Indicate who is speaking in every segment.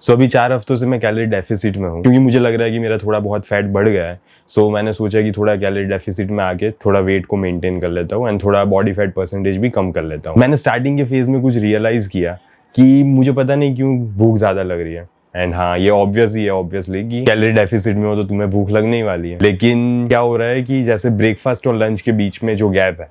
Speaker 1: सो अभी 4 हफ्तों से मैं कैलोरी डेफिसिट में हूँ क्योंकि मुझे लग रहा है कि मेरा थोड़ा बहुत फैट बढ़ गया है। सो मैंने सोचा कि थोड़ा कैलोरी डेफिसिट में आके थोड़ा वेट को मेंटेन कर लेता हूँ एंड थोड़ा बॉडी फैट परसेंटेज भी कम कर लेता हूँ। मैंने स्टार्टिंग के फेज में कुछ रियलाइज किया कि मुझे पता नहीं क्यों भूख ज्यादा लग रही है। एंड हाँ, ये ऑब्वियस ही है ऑब्वियसली कि कैलोरी डेफिसिट में हो तो तुम्हें भूख लगने ही वाली है। लेकिन क्या हो रहा है कि जैसे ब्रेकफास्ट और लंच के बीच में जो गैप है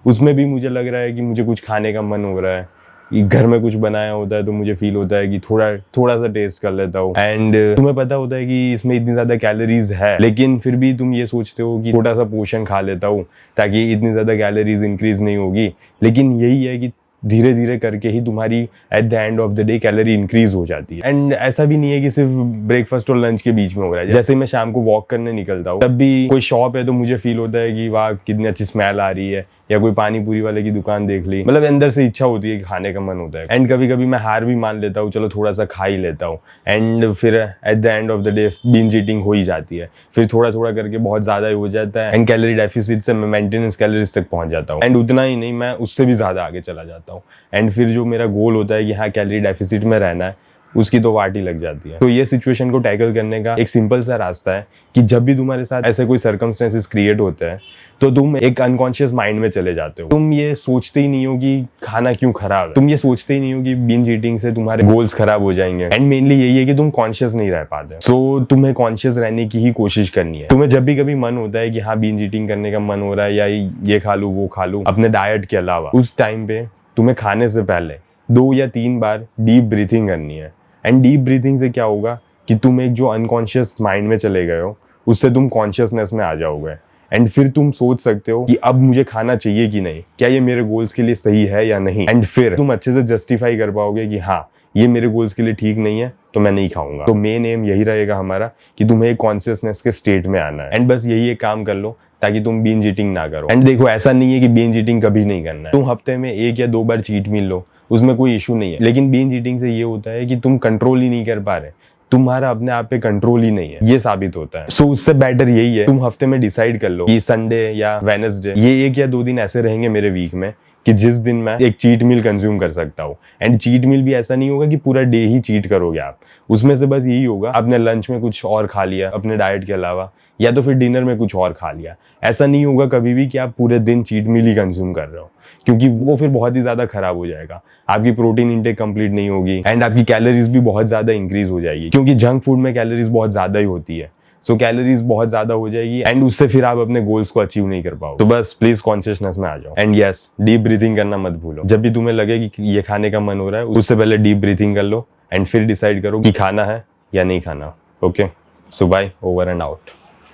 Speaker 1: उसमें भी मुझे लग रहा है कि मुझे कुछ खाने का मन हो रहा है। घर में कुछ बनाया होता है तो मुझे फील होता है कि थोड़ा सा टेस्ट कर लेता हूँ। एंड तुम्हें पता होता है कि इसमें इतनी ज्यादा कैलोरीज है, लेकिन फिर भी तुम ये सोचते हो कि छोटा सा पोर्शन खा लेता हूँ ताकि इतनी ज्यादा कैलोरीज इंक्रीज नहीं होगी। लेकिन यही है कि धीरे धीरे करके ही तुम्हारी at the end of the day calorie increase हो जाती है। एंड ऐसा भी नहीं है कि सिर्फ ब्रेकफास्ट और लंच के बीच में हो रहा है। जैसे मैं शाम को वॉक करने निकलता हूँ तब भी कोई शॉप है तो मुझे फील होता है कि वाह कितनी अच्छी स्मेल आ रही है, या कोई पानी पूरी वाले की दुकान देख ली, मतलब अंदर से इच्छा होती है कि खाने का मन होता है। एंड कभी कभी मैं हार भी मान लेता हूँ, चलो थोड़ा सा खा ही लेता हूँ। एंड फिर at the end of the day binge eating हो ही जाती है। फिर थोड़ा थोड़ा करके बहुत ज्यादा ही हो जाता है एंड कैलोरी डेफिसिट से मैं मेंटेनेंस कैलोरीज तक पहुंच जाता हूँ। एंड उतना ही नहीं, मैं उससे भी ज्यादा आगे चला जाता हूँ। एंड फिर जो मेरा गोल होता है कि हाँ कैलोरी डेफिसिट में रहना है, उसकी तो वाट ही लग जाती है। तो ये सिचुएशन को टैकल करने का एक सिंपल सा रास्ता है कि जब भी तुम्हारे साथ ऐसे कोई सर्कमस्टेंसेस क्रिएट होते हैं तो तुम एक अनकॉन्शियस माइंड में चले जाते हो। तुम ये सोचते ही नहीं हो कि खाना क्यों खराब है, तुम ये सोचते ही नहीं हो कि बिंज ईटिंग से तुम्हारे गोल्स खराब हो जाएंगे। एंड मेनली यही है कि तुम कॉन्शियस नहीं रह पाते। सो तुम्हें कॉन्शियस रहने की ही कोशिश करनी है। तुम्हें जब भी कभी मन होता है कि हाँ बिंज ईटिंग करने का मन हो रहा है या ये खा लूं वो खा लूं अपने डाइट के अलावा, उस टाइम पे तुम्हें खाने से पहले 2 या 3 बार डीप ब्रीथिंग करनी है। एंड डीप ब्रीथिंग से क्या होगा कि तुम एक जो अनकॉन्शियस माइंड में चले गए हो उससे तुम कॉन्शियसनेस में आ जाओगे। एंड फिर तुम सोच सकते हो कि अब मुझे खाना चाहिए कि नहीं, क्या ये मेरे गोल्स के लिए सही है या नहीं। एंड फिर तुम अच्छे से जस्टिफाई कर पाओगे कि हाँ ये मेरे गोल्स के लिए ठीक नहीं है तो मैं नहीं खाऊंगा। तो मेन एम यही रहेगा हमारा कि तुम्हें एक कॉन्शियसनेस के स्टेट में आना है। एंड बस यही एक काम कर लो ताकि तुम बिंज ईटिंग ना करो। एंड देखो ऐसा नहीं है कि बिंज ईटिंग कभी नहीं करना है। तुम हफ्ते में 1 या 2 बार चीट मील लो, उसमें कोई इशू नहीं है। लेकिन बिंज ईटिंग से ये होता है कि तुम कंट्रोल ही नहीं कर पा रहे, तुम्हारा अपने आप पे कंट्रोल ही नहीं है, ये साबित होता है। सो उससे बेटर यही है तुम हफ्ते में डिसाइड कर लो कि संडे या वेडनेसडे ये 1 या 2 दिन ऐसे रहेंगे मेरे वीक में कि जिस दिन मैं एक चीट मील कंज्यूम कर सकता हूँ। एंड चीट मील भी ऐसा नहीं होगा कि पूरा डे ही चीट करोगे आप, उसमें से बस यही होगा अपने लंच में कुछ और खा लिया अपने डाइट के अलावा, या तो फिर डिनर में कुछ और खा लिया। ऐसा नहीं होगा कभी भी कि आप पूरे दिन चीट मील ही कंज्यूम कर रहे हो, क्योंकि वो फिर बहुत ही ज्यादा खराब हो जाएगा। आपकी प्रोटीन इंटेक कंप्लीट नहीं होगी एंड आपकी कैलोरीज भी बहुत ज्यादा इंक्रीज हो जाएगी, क्योंकि जंक फूड में कैलोरीज बहुत ज्यादा ही होती है। सो कैलोरीज बहुत ज्यादा हो जाएगी एंड उससे फिर आप अपने गोल्स को अचीव नहीं कर पाओ। तो बस प्लीज कॉन्शियसनेस में आ जाओ। एंड यस, डीप ब्रीथिंग करना मत भूलो। जब भी तुम्हें लगे कि ये खाने का मन हो रहा है उससे पहले डीप ब्रीथिंग कर लो एंड फिर डिसाइड करो कि खाना है या नहीं खाना। Okay, so bye, over and out.